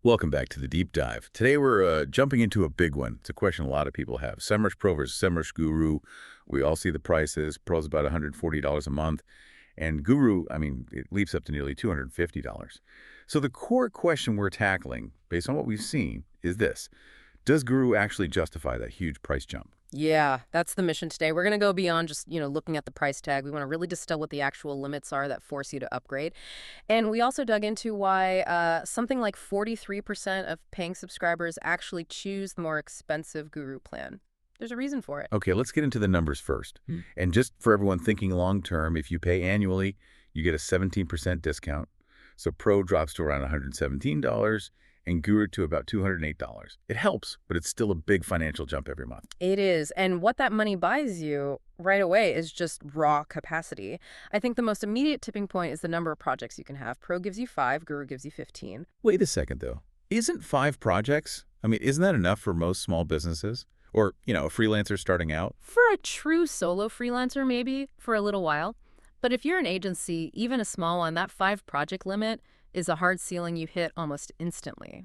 Welcome back to the deep dive. Today we're jumping into a big one. It's a question a lot of people have. Semrush Pro versus Semrush Guru. We all see the prices. Pro's about $140 a month. And Guru, I mean, it leaps up to nearly $250. So the core question we're tackling, based on what we've seen, is this. Does Guru actually justify that huge price jump? Yeah, that's the mission today. We're going to go beyond just, looking at the price tag. We want to really distill what the actual limits are that force you to upgrade. And we also dug into why something like 43% of paying subscribers actually choose the more expensive Guru plan. There's a reason for it. Okay, let's get into the numbers first. Hmm. And just for everyone thinking long term, if you pay annually, you get a 17% discount. So Pro drops to around $117 and Guru to about $208. It helps, but it's still a big financial jump every month. It is. And what that money buys you right away is just raw capacity. I think the most immediate tipping point is the number of projects you can have. Pro gives you 5, Guru gives you 15. Wait a second, though. Isn't 5 projects? I mean, isn't that enough for most small businesses? Or, a freelancer starting out? For a true solo freelancer, maybe, for a little while. But if you're an agency, even a small one, that 5-project limit is a hard ceiling you hit almost instantly.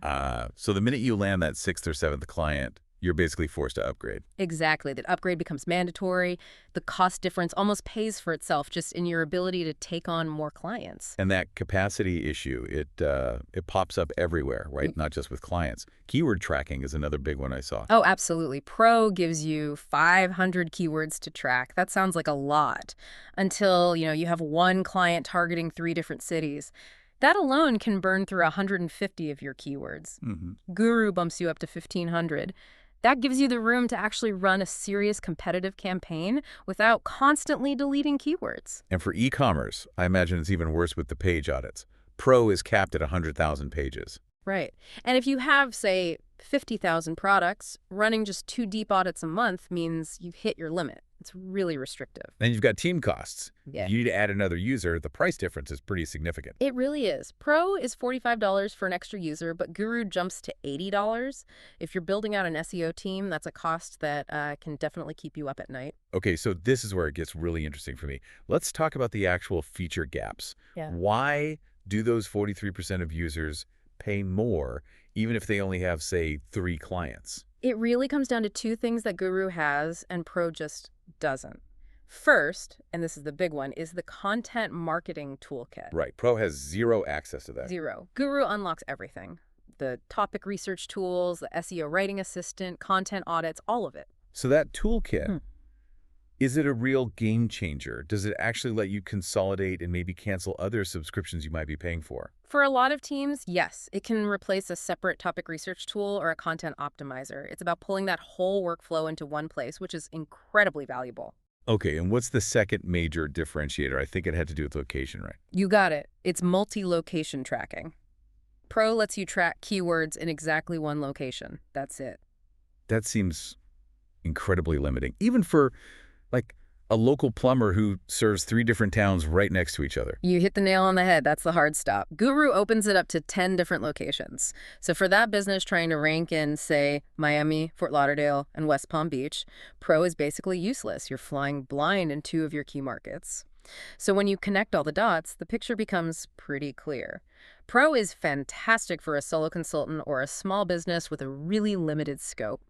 So the minute you land that 6th or 7th client, you're basically forced to upgrade. Exactly. That upgrade becomes mandatory. The cost difference almost pays for itself just in your ability to take on more clients. And that capacity issue, it pops up everywhere, right? Not just with clients. Keyword tracking is another big one I saw. Oh, absolutely. Pro gives you 500 keywords to track. That sounds like a lot until, you have one client targeting 3 different cities. That alone can burn through 150 of your keywords. Guru bumps you up to 1,500. That gives you the room to actually run a serious competitive campaign without constantly deleting keywords. And for e-commerce, I imagine it's even worse with the page audits. Pro is capped at 100,000 pages. Right. And if you have, say, 50,000 products, running just 2 deep audits a month means you've hit your limit. It's really restrictive. Then you've got team costs. Yeah. If you need to add another user, the price difference is pretty significant. It really is. Pro is $45 for an extra user, but Guru jumps to $80. If you're building out an SEO team, that's a cost that can definitely keep you up at night. Okay, so this is where it gets really interesting for me. Let's talk about the actual feature gaps. Yeah. Why do those 43% of users pay more, even if they only have, say, 3 clients? It really comes down to 2 things that Guru has and Pro just doesn't. First, and this is the big one, is the content marketing toolkit. Right. Pro has 0 access to that. 0. Guru unlocks everything. The topic research tools, the SEO writing assistant, content audits, all of it. So that toolkit, is it a real game changer? Does it actually let you consolidate and maybe cancel other subscriptions you might be paying for? For a lot of teams, yes, it can replace a separate topic research tool or a content optimizer. It's about pulling that whole workflow into one place, which is incredibly valuable. Okay, and what's the second major differentiator? I think it had to do with location, right? You got it. It's multi-location tracking. Pro lets you track keywords in exactly one location. That's it. That seems incredibly limiting, even for, like, a local plumber who serves 3 different towns right next to each other. You hit the nail on the head. That's the hard stop. Guru opens it up to 10 different locations. So for that business trying to rank in, say, Miami, Fort Lauderdale, and West Palm Beach, Pro is basically useless. You're flying blind in 2 of your key markets. So when you connect all the dots, the picture becomes pretty clear. Pro is fantastic for a solo consultant or a small business with a really limited scope.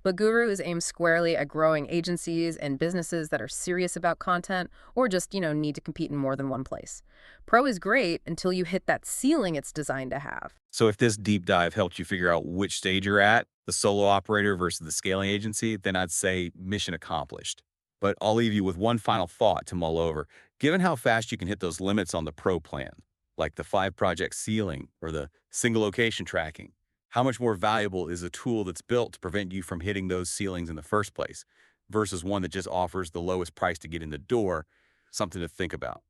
But Guru is aimed squarely at growing agencies and businesses that are serious about content or just, need to compete in more than one place. Pro is great until you hit that ceiling it's designed to have. So if this deep dive helped you figure out which stage you're at, the solo operator versus the scaling agency, then I'd say mission accomplished. But I'll leave you with one final thought to mull over. Given how fast you can hit those limits on the Pro plan, like the 5-project ceiling or the single location tracking, how much more valuable is a tool that's built to prevent you from hitting those ceilings in the first place versus one that just offers the lowest price to get in the door? Something to think about.